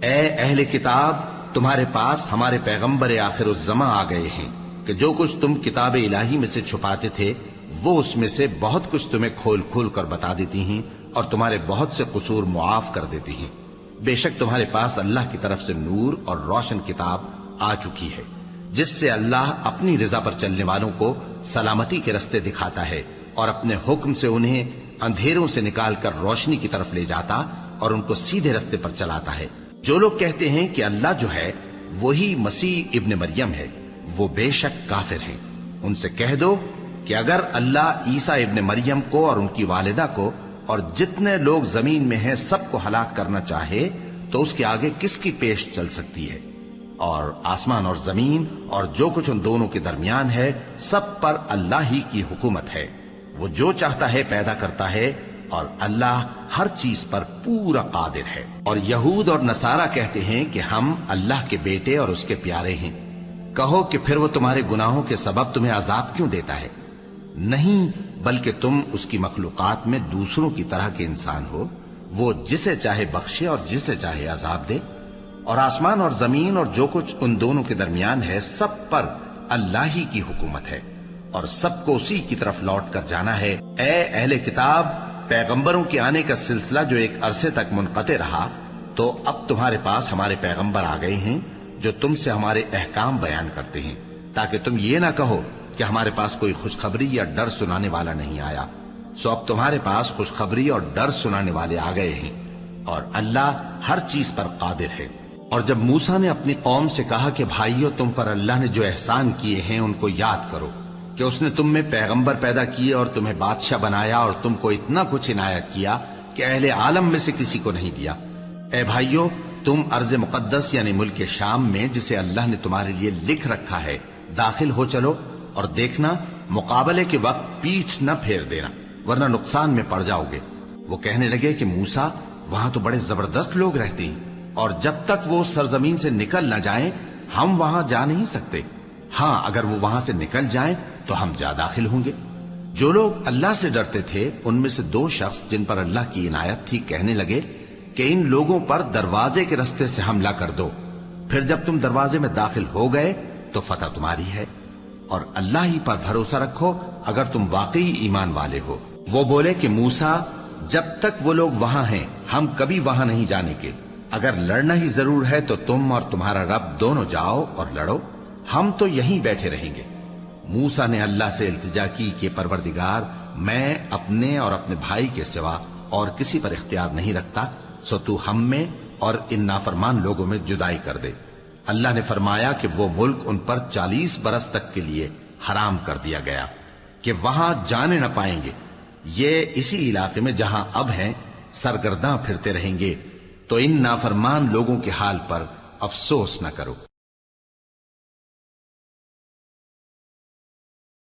اے اہل کتاب، تمہارے پاس ہمارے پیغمبر آخر الزماں آ گئے ہیں کہ جو کچھ تم کتاب الہی میں سے چھپاتے تھے وہ اس میں سے بہت کچھ تمہیں کھول کھول کر بتا دیتی ہیں اور تمہارے بہت سے قصور معاف کر دیتی ہیں۔ بے شک تمہارے پاس اللہ کی طرف سے نور اور روشن کتاب آ چکی ہے، جس سے اللہ اپنی رضا پر چلنے والوں کو سلامتی کے رستے دکھاتا ہے اور اپنے حکم سے انہیں اندھیروں سے نکال کر روشنی کی طرف لے جاتا اور ان کو سیدھے رستے پر چلاتا ہے۔ جو لوگ کہتے ہیں کہ اللہ جو ہے وہی مسیح ابن مریم ہے، وہ بے شک کافر ہیں۔ ان سے کہہ دو کہ اگر اللہ عیسیٰ ابن مریم کو اور ان کی والدہ کو اور جتنے لوگ زمین میں ہیں سب کو ہلاک کرنا چاہے تو اس کے آگے کس کی پیش چل سکتی ہے؟ اور آسمان اور زمین اور جو کچھ ان دونوں کے درمیان ہے سب پر اللہ ہی کی حکومت ہے۔ وہ جو چاہتا ہے پیدا کرتا ہے اور اللہ ہر چیز پر پورا قادر ہے۔ اور یہود اور نصارہ کہتے ہیں کہ ہم اللہ کے بیٹے اور اس کے پیارے ہیں۔ کہو کہ پھر وہ تمہارے گناہوں کے سبب تمہیں عذاب کیوں دیتا ہے؟ نہیں، بلکہ تم اس کی مخلوقات میں دوسروں کی طرح کے انسان ہو، وہ جسے چاہے بخشے اور جسے چاہے عذاب دے۔ اور آسمان اور زمین اور جو کچھ ان دونوں کے درمیان ہے سب پر اللہ ہی کی حکومت ہے اور سب کو اسی کی طرف لوٹ کر جانا ہے۔ اے اہل کتاب، پیغمبروں کے آنے کا سلسلہ جو ایک عرصے تک منقطع رہا، تو اب تمہارے پاس ہمارے پیغمبر آ گئے ہیں جو تم سے ہمارے احکام بیان کرتے ہیں، تاکہ تم یہ نہ کہو کہ ہمارے پاس کوئی خوشخبری یا ڈر سنانے والا نہیں آیا۔ سو اب تمہارے پاس خوشخبری اور ڈر سنانے والے آ گئے ہیں اور اللہ ہر چیز پر قادر ہے۔ اور جب موسیٰ نے اپنی قوم سے کہا کہ بھائیو، تم پر اللہ نے جو احسان کیے ہیں ان کو یاد کرو، کہ اس نے تم میں پیغمبر پیدا کیے اور تمہیں بادشاہ بنایا اور تم کو اتنا کچھ عنایت کیا کہ اہل عالم میں سے کسی کو نہیں دیا۔ اے بھائیو، تم ارض مقدس یعنی ملک شام میں جسے اللہ نے تمہارے لیے لکھ رکھا ہے داخل ہو چلو، اور دیکھنا مقابلے کے وقت پیٹھ نہ پھیر دینا ورنہ نقصان میں پڑ جاؤ گے۔ وہ کہنے لگے کہ موسیٰ، وہاں تو بڑے زبردست لوگ رہتے ہیں اور جب تک وہ سرزمین سے نکل نہ جائیں ہم وہاں جا نہیں سکتے۔ ہاں، اگر وہ وہاں سے نکل جائیں تو ہم جا داخل ہوں گے۔ جو لوگ اللہ سے ڈرتے تھے ان میں سے دو شخص جن پر اللہ کی عنایت تھی کہنے لگے کہ ان لوگوں پر دروازے کے رستے سے حملہ کر دو، پھر جب تم دروازے میں داخل ہو گئے تو فتح تمہاری ہے، اور اللہ ہی پر بھروسہ رکھو اگر تم واقعی ایمان والے ہو۔ وہ بولے کہ موسیٰ، جب تک وہ لوگ وہاں ہیں ہم کبھی وہاں نہیں جانے کے، اگر لڑنا ہی ضرور ہے تو تم اور تمہارا رب دونوں جاؤ اور لڑو، ہم تو یہیں بیٹھے رہیں گے۔ موسیٰ نے اللہ سے التجا کی کہ پروردگار، میں اپنے اور اپنے بھائی کے سوا اور کسی پر اختیار نہیں رکھتا، سو تو ہم میں اور ان نافرمان لوگوں میں جدائی کر دے۔ اللہ نے فرمایا کہ وہ ملک ان پر 40 برس تک کے لیے حرام کر دیا گیا کہ وہاں جانے نہ پائیں گے۔ یہ اسی علاقے میں جہاں اب ہیں سرگرداں پھرتے رہیں گے، تو ان نافرمان لوگوں کے حال پر افسوس نہ کرو۔